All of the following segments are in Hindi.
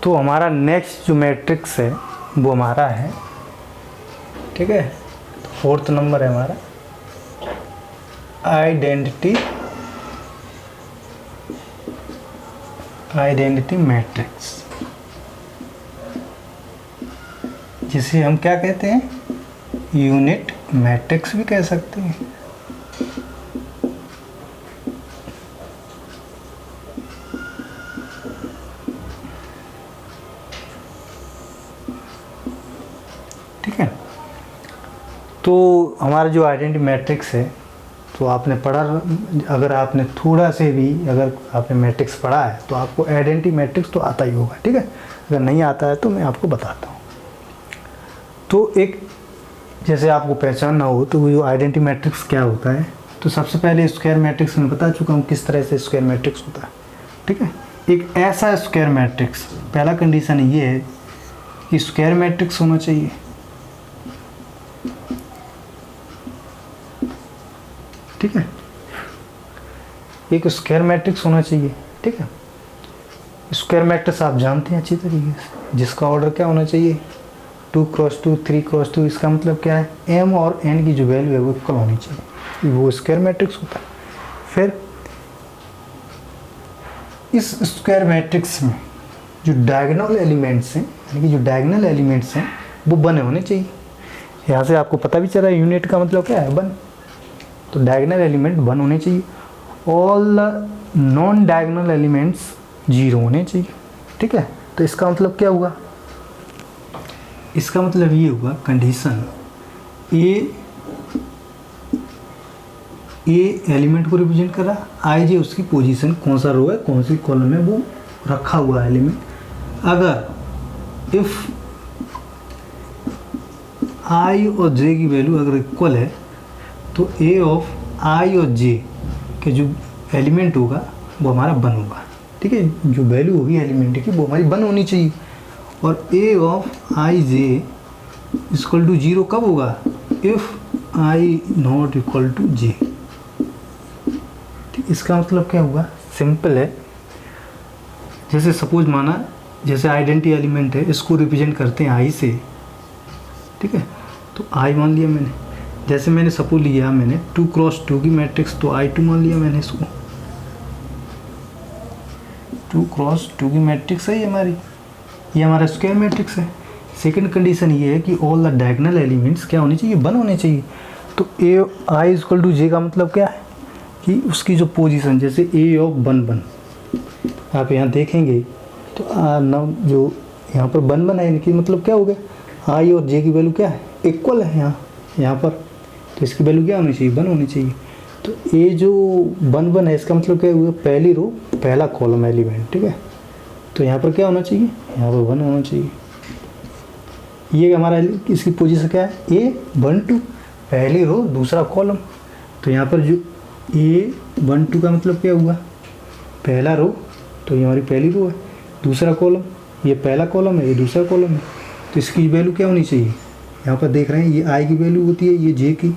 तो हमारा नेक्स्ट जो मैट्रिक्स है वो हमारा है, ठीक है, फोर्थ नंबर है हमारा आइडेंटिटी मैट्रिक्स, जिसे हम क्या कहते हैं, यूनिट मैट्रिक्स भी कह सकते हैं। ठीक है, तो हमारा जो आइडेंटिटी मैट्रिक्स है, तो आपने पढ़ा, अगर आपने थोड़ा से भी अगर आपने मैट्रिक्स पढ़ा है तो आपको आइडेंटिटी मैट्रिक्स तो आता ही होगा। ठीक है, अगर नहीं आता है तो मैं आपको बताता हूँ। तो एक जैसे आपको पहचानना हो तो वो आइडेंटिटी मैट्रिक्स क्या होता है, तो सबसे पहले स्क्वायर मैट्रिक्स में बता चुका हूँ किस तरह से स्क्वायर मैट्रिक्स होता है। ठीक है, एक ऐसा स्क्वायर मैट्रिक्स, पहला कंडीशन ये है कि स्क्वायर मैट्रिक्स होना चाहिए। ठीक है, एक स्क्वायर मैट्रिक्स होना चाहिए। ठीक है, स्क्वायर मैट्रिक्स आप जानते हैं अच्छी तरीके से, जिसका ऑर्डर क्या होना चाहिए, 2x2 3x2। इसका मतलब क्या है, m और n की जो वैल्यू है वो इक्वल होनी चाहिए, वो स्क्वायर मैट्रिक्स होता है। फिर इस स्क्वायर मैट्रिक्स में जो डायगोनल एलिमेंट्स हैं, यानी कि जो डायगोनल एलिमेंट्स हैं वो बने होने चाहिए। यहाँ से आपको पता भी चला यूनिट का मतलब क्या है, बन। तो डायगोनल एलिमेंट 1 होने चाहिए, ऑल नॉन डायगोनल एलिमेंट्स 0 होने चाहिए। ठीक है, तो इसका मतलब क्या हुआ, इसका मतलब ये हुआ कंडीशन ए एलिमेंट को रिप्रेजेंट कर रहा, आई जे उसकी पोजीशन, कौन सा रो है कौन सी कॉलम में वो रखा हुआ एलिमेंट। अगर इफ आई और जे की वैल्यू अगर इक्वल है तो ए ऑफ आई और जे के जो एलिमेंट होगा वो हमारा 1 होगा। ठीक है, जो वैल्यू होगी एलिमेंट की वो हमारी 1 होनी चाहिए। और A of I J equal to 0 कब होगा, if I not equal to J. ठीक, इसका मतलब क्या हुआ, सिंपल है। जैसे सपोज माना, जैसे आइडेंटिटी एलिमेंट है, इसको रिप्रेजेंट करते हैं आई से। ठीक है, तो आई मान लिया मैंने, जैसे मैंने सपोज लिया मैंने 2x2 की मैट्रिक्स, तो I2 मान लिया मैंने इसको। 2x2 की मैट्रिक्स है ये हमारी, ये हमारा स्क्वायर मैट्रिक्स है। सेकंड कंडीशन ये है कि ऑल द डायगोनल एलिमेंट्स क्या होने चाहिए, 1 होने चाहिए। तो ए आई इक्वल टू जे का मतलब क्या है कि उसकी जो पोजीशन, जैसे ए ऑफ 1 1 आप यहाँ देखेंगे तो जो यहाँ पर 1 1 है, इनकी मतलब क्या हो गया, आई और जे की वैल्यू क्या है, इक्वल है यहाँ पर, तो इसकी वैल्यू क्या होनी चाहिए, 1 होनी चाहिए। तो ये जो 1 1 है इसका मतलब क्या हुआ, पहली रो पहला कॉलम एलिमेंट। ठीक है, तो यहाँ पर क्या होना चाहिए, यहाँ पर 1 होना चाहिए। ये हमारा इसकी पोजीशन क्या है, A12 पहली रो दूसरा कॉलम। तो यहाँ पर जो A12 का मतलब क्या हुआ, पहला रो, तो ये हमारी पहली रो है, दूसरा कॉलम, ये पहला कॉलम है, ये दूसरा कॉलम है। तो इसकी वैल्यू क्या होनी चाहिए, यहाँ पर देख रहे हैं ये आई की वैल्यू होती है, ये जे की,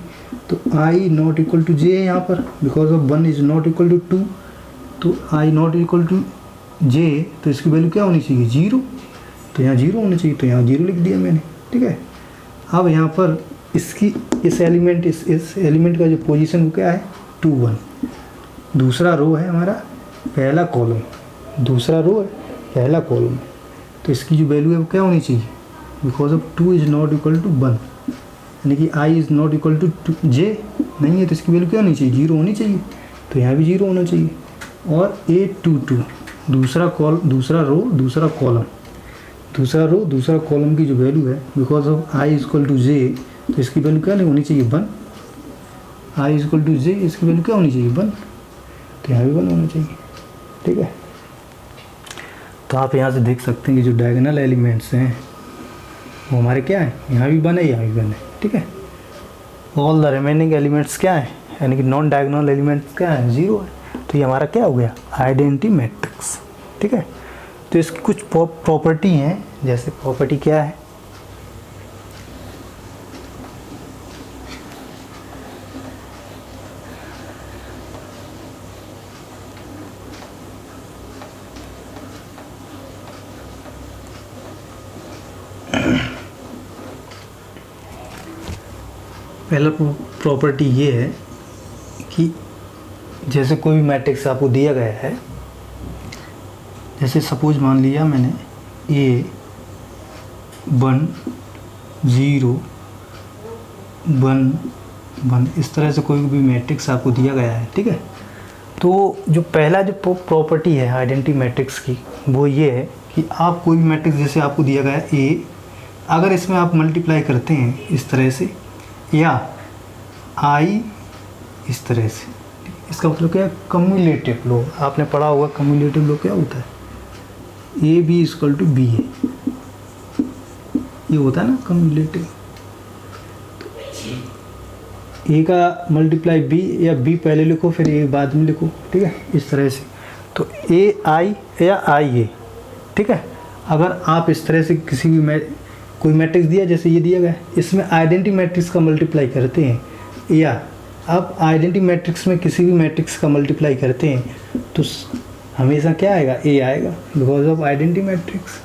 तो I not equal to J है यहाँ पर, because of 1 is not equal to 2, तो I not equal to J, तो इसकी वैल्यू क्या होनी चाहिए, 0। तो यहाँ 0 होना चाहिए, तो यहाँ 0 लिख दिया मैंने। ठीक है, अब यहाँ पर इसकी इस एलिमेंट का जो पोजीशन वो क्या है, 2 1, दूसरा रो है हमारा, पहला कॉलम, दूसरा रो है पहला कॉलम। तो इसकी जो वैल्यू है वो क्या होनी चाहिए, because of 2 is not equal to 1, यानी कि I is not equal to J नहीं है, तो इसकी वैल्यू क्या होनी चाहिए, 0 होनी चाहिए। तो यहाँ भी 0 होना चाहिए। और A22 दूसरा रो दूसरा कॉलम, दूसरा रो दूसरा कॉलम की जो वैल्यू है, because of I is equal to J, तो इसकी वैल्यू क्या नहीं होनी चाहिए, 1। I is equal to J, इसकी वैल्यू क्या होनी चाहिए, 1, तो यहाँ भी 1 होना चाहिए। ठीक है, तो आप यहाँ से देख सकते हैं कि जो डायगोनल एलिमेंट्स हैं वो हमारे क्या है, यहाँ भी 1 है, यहाँ भी 1 है। ठीक है, ऑल द रिमेनिंग एलिमेंट्स क्या है, यानी कि नॉन डायगोनल एलिमेंट्स क्या है, 0 है। तो ये हमारा क्या हो गया, आइडेंटिटी मैट्रिक्स। ठीक है, तो इसकी कुछ प्रॉपर्टी हैं, जैसे प्रॉपर्टी क्या है, पहला प्रॉपर्टी ये है कि जैसे कोई भी मैट्रिक्स आपको दिया गया है, जैसे सपोज मान लिया मैंने A 1 0 1 1, इस तरह से कोई भी मैट्रिक्स आपको दिया गया है, ठीक है। तो जो पहला जो प्रॉपर्टी है आइडेंटिटी मैट्रिक्स की वो ये है कि आप कोई भी मैट्रिक्स जैसे आपको दिया गया है A, अगर इसमें आप मल्टीप्लाई करते हैं इस तरह से या I इस तरह से, इसका मतलब क्या है, कम्युलेटिव लो। आपने पढ़ा होगा कम्युलेटिव लो क्या होता है, A B equal to B है, ये होता है ना कम्युलेटिव। ए का मल्टीप्लाई बी या बी पहले लिखो फिर ए बाद में लिखो, ठीक है, इस तरह से। तो ए आई या आई ए, ठीक है। अगर आप इस तरह से किसी भी कोई मैट्रिक्स दिया जैसे ये दिया गया है, इसमें आइडेंटिटी मैट्रिक्स का मल्टीप्लाई करते हैं या आप आइडेंटिटी मैट्रिक्स में किसी भी मैट्रिक्स का मल्टीप्लाई करते हैं तो हमेशा क्या आएगा, ए आएगा, बिकॉज ऑफ आइडेंटिटी मैट्रिक्स,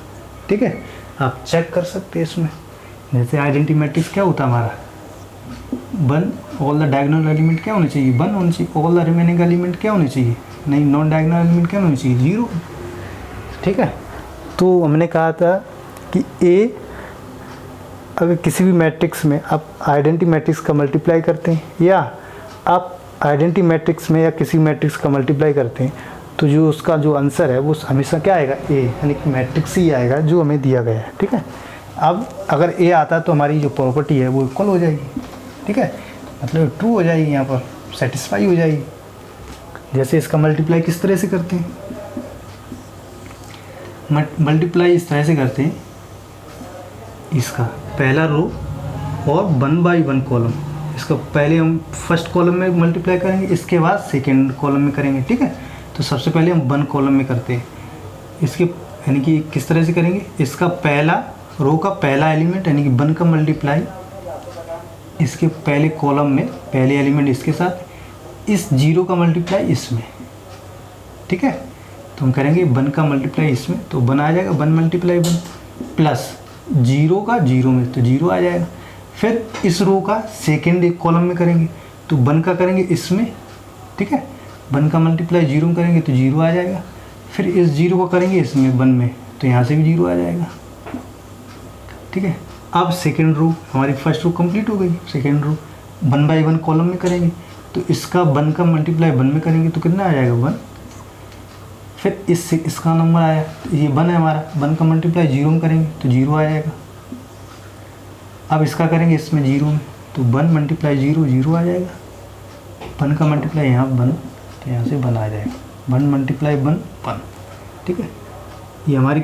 ठीक है। आप चेक कर सकते हैं इसमें, जैसे आइडेंटिटी मैट्रिक्स क्या होता है हमारा, 1 ऑल द डायगोनल एलिमेंट क्या होने चाहिए, 1 होने चाहिए, ऑल द रिमेनिंग एलिमेंट क्या होने चाहिए, नहीं नॉन डायगोनल एलिमेंट क्या होने चाहिए, 0, ठीक है। तो हमने कहा था कि ए अगर किसी भी मैट्रिक्स में आप आइडेंटिटी मैट्रिक्स का मल्टीप्लाई करते हैं या आप आइडेंटिटी मैट्रिक्स में या किसी मैट्रिक्स का मल्टीप्लाई करते हैं तो जो उसका जो आंसर है वो हमेशा क्या आएगा, ए, यानी कि मैट्रिक्स ही आएगा जो हमें दिया गया है, ठीक है। अब अगर ए आता तो हमारी जो प्रॉपर्टी है वो इक्वल हो जाएगी, ठीक है, मतलब ट्रू हो जाएगी, यहाँ पर सेटिस्फाई हो जाएगी। जैसे इसका मल्टीप्लाई किस तरह से करते हैं, मल्टीप्लाई इस तरह से करते हैं, इसका पहला रो और 1 बाई 1 कॉलम, इसका पहले हम फर्स्ट कॉलम में मल्टीप्लाई करेंगे, इसके बाद सेकेंड कॉलम में करेंगे, ठीक है। तो सबसे पहले हम 1 कॉलम में करते हैं, इसके यानी कि किस तरह से करेंगे, इसका पहला रो का पहला एलिमेंट यानी कि 1 का मल्टीप्लाई इसके पहले कॉलम में पहले एलिमेंट इसके साथ, इस 0 का मल्टीप्लाई इसमें, ठीक है। तो हम करेंगे 1 का मल्टीप्लाई इसमें तो 1 आ जाएगा, 1 मल्टीप्लाई 1 प्लस 0 का 0 में तो 0 आ जाएगा। फिर इस रो का सेकेंड एक कॉलम में करेंगे तो 1 का करेंगे इसमें, ठीक है, 1 का मल्टीप्लाई 0 में करेंगे तो 0 आ जाएगा। फिर इस 0 को करेंगे इसमें 1 में तो यहाँ से भी 0 आ जाएगा, ठीक है। अब सेकेंड रो हमारी फर्स्ट रो कंप्लीट हो गई, सेकेंड रो 1 बाई 1 कॉलम में करेंगे तो इसका 1 का मल्टीप्लाई 1 में करेंगे तो कितना आ जाएगा, 1। फिर इससे इसका नंबर आया, ये 1 है हमारा, 1 का मल्टीप्लाई 0 में करेंगे तो 0 आ जाएगा। अब इसका करेंगे इसमें 0 में तो 1 मल्टीप्लाई 0 0 आ जाएगा, 1 का मल्टीप्लाई यहाँ 1 तो यहाँ से 1 आ जाएगा, 1 मल्टीप्लाई 1 1, ठीक है। ये हमारी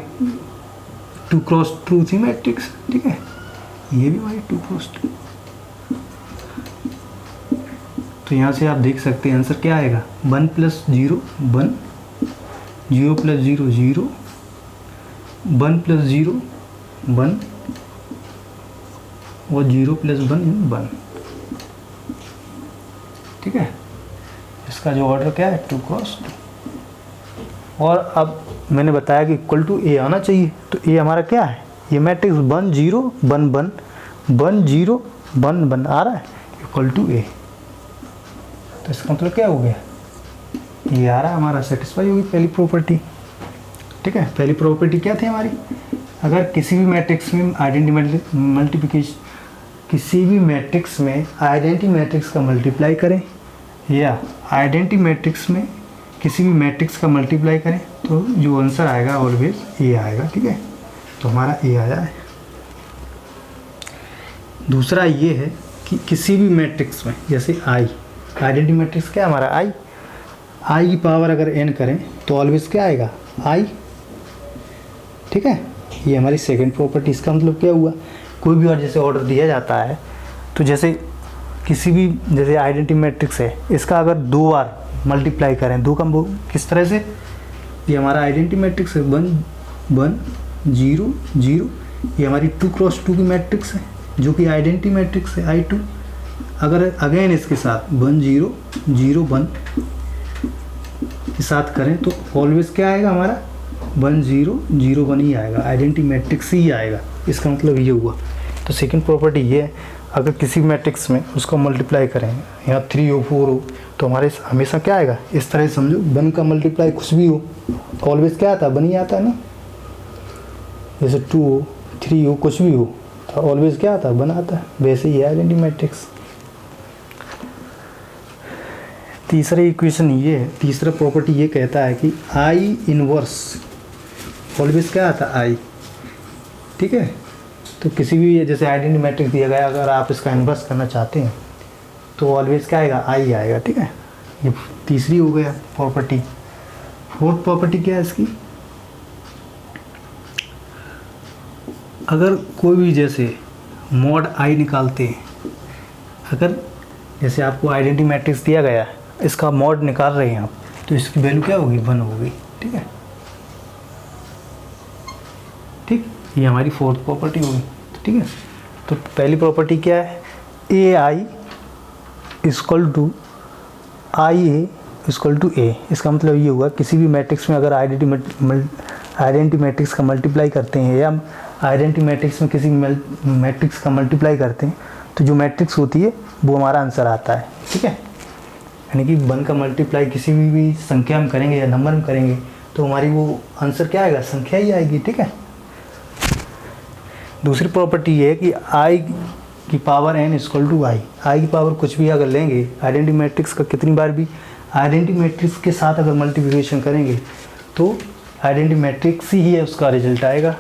2 क्रॉस 2 थी मैट्रिक्स, ठीक है, ये भी हमारी 2 क्रॉस 2। तो यहाँ से आप देख सकते हैं आंसर क्या आएगा, 1 प्लस 0 1, 0 प्लस 0 0, 1 प्लस 0 1 और 0 प्लस 1 1, ठीक है। इसका जो ऑर्डर क्या है 2 क्रॉस 2। और अब मैंने बताया कि इक्वल टू ए आना चाहिए, तो ए हमारा क्या है, ये मैट्रिक्स 1 0 1 1 1 0 1 1 आ रहा है इक्वल टू ए। तो इसका मतलब क्या हो गया, ये आ रहा है हमारा, सेटिस्फाई होगी पहली प्रॉपर्टी, ठीक है। पहली प्रॉपर्टी क्या थी हमारी, अगर किसी भी मैट्रिक्स में आइडेंटिटी मल्टीप्लिकेशन, किसी भी मैट्रिक्स में आइडेंटिटी मैट्रिक्स का मल्टीप्लाई करें या आइडेंटिटी मैट्रिक्स में किसी भी मैट्रिक्स का मल्टीप्लाई करें तो जो आंसर आएगा ऑलवेज ए आएगा, ठीक है। तो हमारा ए आया है। दूसरा ये है कि किसी भी मैट्रिक्स में जैसे आई, आइडेंटिटी मैट्रिक्स क्या है हमारा आई की पावर अगर n करें तो ऑलवेज क्या आएगा, आई, ठीक है। ये हमारी सेकंड प्रॉपर्टी। इसका मतलब क्या हुआ, कोई भी और जैसे ऑर्डर दिया जाता है तो जैसे किसी भी जैसे आइडेंटिटी मैट्रिक्स है, इसका अगर 2 बार मल्टीप्लाई करें, 2 का किस तरह से, ये हमारा आइडेंटिटी मैट्रिक्स है 1 1 0 0, ये हमारी 2 क्रॉस 2 की मैट्रिक्स है जो कि आइडेंटिटी मैट्रिक्स है I2। अगर अगेन इसके साथ 1 0 0 1 के साथ करें तो ऑलवेज क्या आएगा हमारा 1 0 0 1 ही आएगा, आइडेंटिटी मैट्रिक्स ही आएगा। इसका मतलब ये हुआ। तो सेकंड प्रॉपर्टी ये है। अगर किसी मैट्रिक्स में उसको मल्टीप्लाई करें, यहाँ 3 हो 4 हो, तो हमारे हमेशा क्या आएगा, इस तरह से समझो, 1 का मल्टीप्लाई कुछ भी हो ऑलवेज क्या आता है, 1 ही आता है ना। जैसे 2 हो 3 हो कुछ भी हो तो ऑलवेज क्या आता है, 1 आता है। वैसे ही है आइडेंटिटी मैट्रिक्स। तीसरा इक्वेशन ये है, तीसरा प्रॉपर्टी ये कहता है कि आई इनवर्स ऑलवेज क्या आता है, आई। ठीक है, तो किसी भी जैसे आइडेंटिटी मैट्रिक्स दिया गया, अगर आप इसका इन्वर्स करना चाहते हैं तो ऑलवेज क्या आएगा, आई आएगा। ठीक है, ये तीसरी हो गया प्रॉपर्टी। फोर्थ प्रॉपर्टी क्या है इसकी, अगर कोई भी जैसे मॉड आई निकालते हैं, अगर जैसे आपको आइडेंटिटी मैट्रिक्स दिया गया है, इसका मॉड निकाल रहे हैं आप, तो इसकी वैल्यू क्या होगी, 1 होगी। ठीक है, ठीक, ये हमारी फोर्थ प्रॉपर्टी होगी। ठीक है, तो पहली प्रॉपर्टी क्या है, A I equal to I A equal to A. इसका मतलब ये हुआ किसी भी मैट्रिक्स में अगर आइडेंटिटी मैट्रिक्स का मल्टीप्लाई करते हैं या आइडेंटिटी मैट्रिक्स में किसी मैट्रिक्स का मल्टीप्लाई करते हैं तो जो मैट्रिक्स होती है वो हमारा आंसर आता है। ठीक है, यानी कि 1 का मल्टीप्लाई किसी भी संख्या में करेंगे या नंबर में करेंगे तो हमारी वो आंसर क्या आएगा, संख्या ही आएगी। ठीक है, दूसरी प्रॉपर्टी ये है कि आई की पावर n इक्वल टू आई। आई की पावर कुछ भी अगर लेंगे आइडेंटिटी मैट्रिक्स का, कितनी बार भी आइडेंटिटी मैट्रिक्स के साथ अगर मल्टीप्लिकेशन करेंगे तो आइडेंटिटी मैट्रिक्स ही है उसका रिजल्ट आएगा।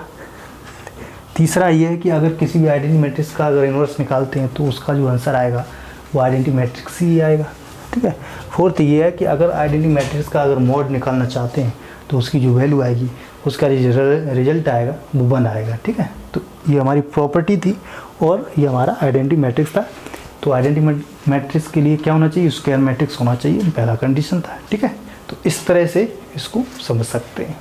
तीसरा ये है कि अगर किसी भी आइडेंटिटी मैट्रिक्स का अगर इन्वर्स निकालते हैं तो उसका जो आंसर आएगा वो आइडेंटिटी मैट्रिक्स ही आएगा। ठीक है, फोर्थ ये है कि अगर आइडेंटिटी मैट्रिक्स का अगर मॉड निकालना चाहते हैं तो उसकी जो वैल्यू आएगी, उसका रिजल्ट आएगा वो 1 आएगा। ठीक है, तो ये हमारी प्रॉपर्टी थी और ये हमारा आइडेंटिटी मैट्रिक्स था। तो आइडेंटिटी मैट्रिक्स के लिए क्या होना चाहिए, स्क्वायर मैट्रिक्स होना चाहिए, पहला कंडीशन था। ठीक है, तो इस तरह से इसको समझ सकते हैं।